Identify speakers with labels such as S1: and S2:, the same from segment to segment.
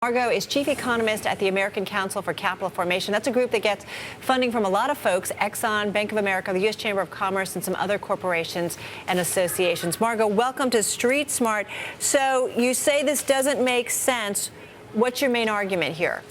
S1: Margo is chief economist at the American Council for Capital Formation. That's a group that gets funding from a lot of folks, Exxon, Bank of America, the U.S. Chamber of Commerce, and some other corporations and associations. Margo, welcome to Street Smart. So you say this doesn't make sense. What's your main argument here?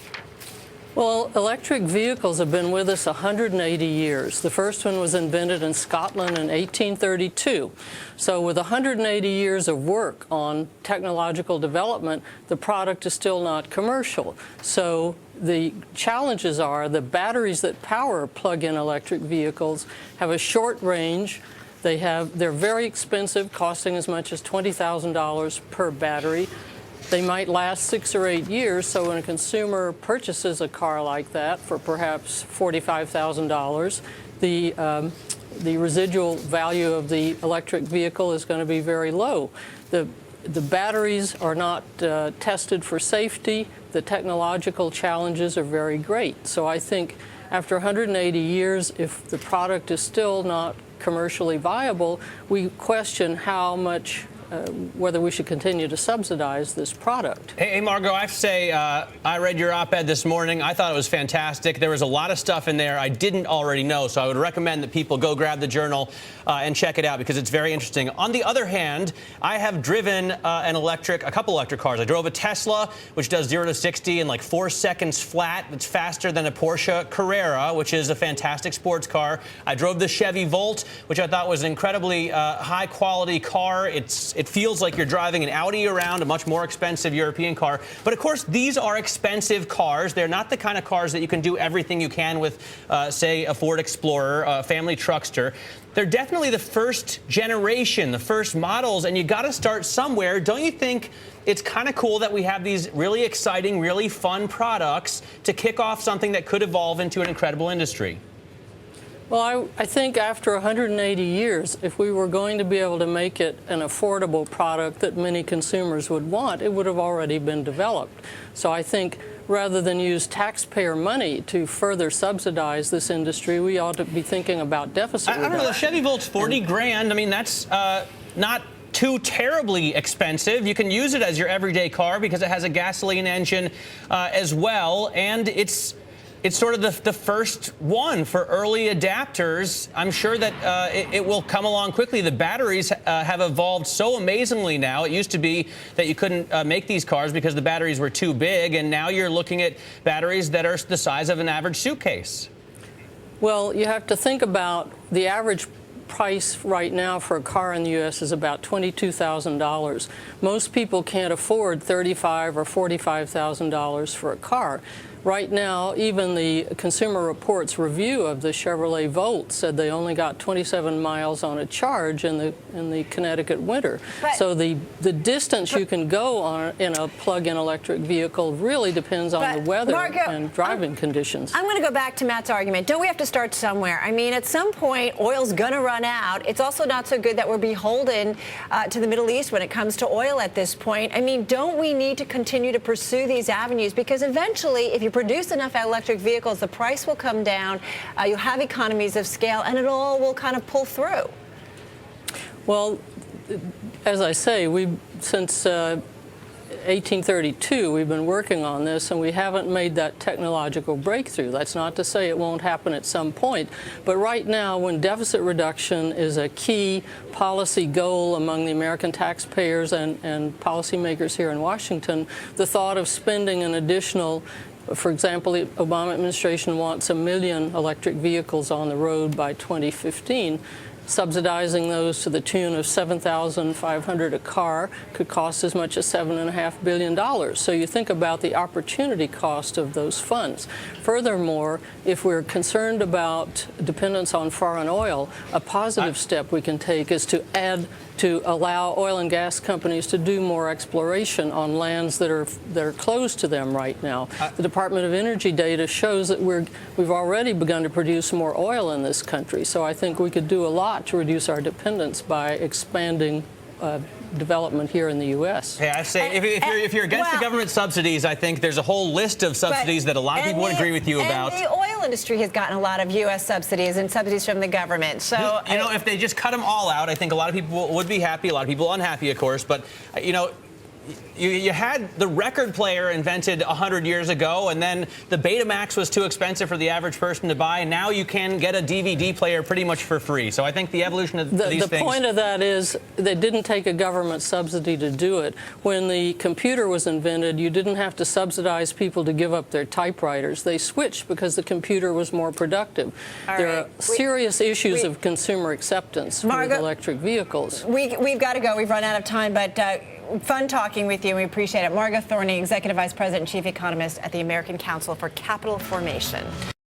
S2: Well, electric vehicles have been with us 180 years. The first one was invented in Scotland in 1832. So with 180 years of work on technological development, the product is still not commercial. So the challenges are the batteries that power plug-in electric vehicles have a short range. They're very expensive, costing as much as $20,000 per battery. They might last 6 or 8 years, so when a consumer purchases a car like that for perhaps $45,000, the residual value of the electric vehicle is going to be very low. The batteries are not tested for safety. The technological challenges are very great. So I think after 180 years, if the product is still not commercially viable, we question how much whether we should continue to subsidize this product.
S3: Hey, Margo, I have to say, I read your op-ed this morning. I thought it was fantastic. There was a lot of stuff in there I didn't already know, so I would recommend that people go grab the journal and check it out because it's very interesting. On the other hand, I have driven a couple electric cars. I drove a Tesla, which does 0 to 60 in like 4 seconds flat. It's faster than a Porsche Carrera, which is a fantastic sports car. I drove the Chevy Volt, which I thought was an incredibly high-quality car. It feels like you're driving an Audi around, a much more expensive European car. But of course, these are expensive cars. They're not the kind of cars that you can do everything you can with, say, a Ford Explorer, a family truckster. They're definitely the first generation, the first models, and you got to start somewhere. Don't you think it's kind of cool that we have these really exciting, really fun products to kick off something that could evolve into an incredible industry?
S2: Well, I think after 180 years, if we were going to be able to make it an affordable product that many consumers would want, it would have already been developed. So I think rather than use taxpayer money to further subsidize this industry, we ought to be thinking about deficit reduction. I don't know,
S3: the Chevy Volt's 40 grand. I mean, that's not too terribly expensive. You can use it as your everyday car because it has a gasoline engine as well, and it's sort of the first one for early adapters. I'm sure that it will come along quickly. The batteries have evolved so amazingly now. It used to be that you couldn't make these cars because the batteries were too big, and now you're looking at batteries that are the size of an average suitcase.
S2: Well, you have to think about the average price right now for a car in the U.S. is about $22,000. Most people can't afford $35,000 or $45,000 for a car. Right now, even the Consumer Reports review of the Chevrolet Volt said they only got 27 miles on a charge in the Connecticut winter. So the distance you can go on in a plug-in electric vehicle really depends on the weather and driving conditions.
S1: I'm going to go back to Matt's argument. Don't we have to start somewhere? I mean, at some point, oil's going to run out. It's also not so good that we're beholden to the Middle East when it comes to oil at this point. I mean, don't we need to continue to pursue these avenues? Because eventually, if you produce enough electric vehicles, the price will come down, you'll have economies of scale, and it all will kind of pull through.
S2: Well, as I say, since 1832, we've been working on this, and we haven't made that technological breakthrough. That's not to say it won't happen at some point. But right now, when deficit reduction is a key policy goal among the American taxpayers and policymakers here in Washington, the thought of spending an additional, for example, the Obama administration wants 1 million electric vehicles on the road by 2015. Subsidizing those to the tune of $7,500 a car could cost as much as $7.5 billion. So you think about the opportunity cost of those funds. Furthermore, if we're concerned about dependence on foreign oil, a positive step we can take is to allow oil and gas companies to do more exploration on lands that are closed to them right now. The Department of Energy data shows that we've already begun to produce more oil in this country. So I think we could do a lot to reduce our dependence by expanding development here in the U.S.
S3: Hey, I say if you're against the government subsidies, I think there's a whole list of subsidies that a lot of people would agree with you about.
S1: And the oil industry has gotten a lot of U.S. subsidies and subsidies from the government. So
S3: you know, if they just cut them all out, I think a lot of people would be happy. A lot of people unhappy, of course. But you know, you had the record player invented 100 years ago, and then the Betamax was too expensive for the average person to buy, and now you can get a DVD player pretty much for free. So I think the evolution of these things...
S2: The point of that is they didn't take a government subsidy to do it. When the computer was invented, you didn't have to subsidize people to give up their typewriters. They switched because the computer was more productive. There are serious issues of consumer acceptance with electric vehicles.
S1: We've got to go. We've run out of time, but fun talking with you, and we appreciate it. Margo Thorning, Executive Vice President and Chief Economist at the American Council for Capital Formation.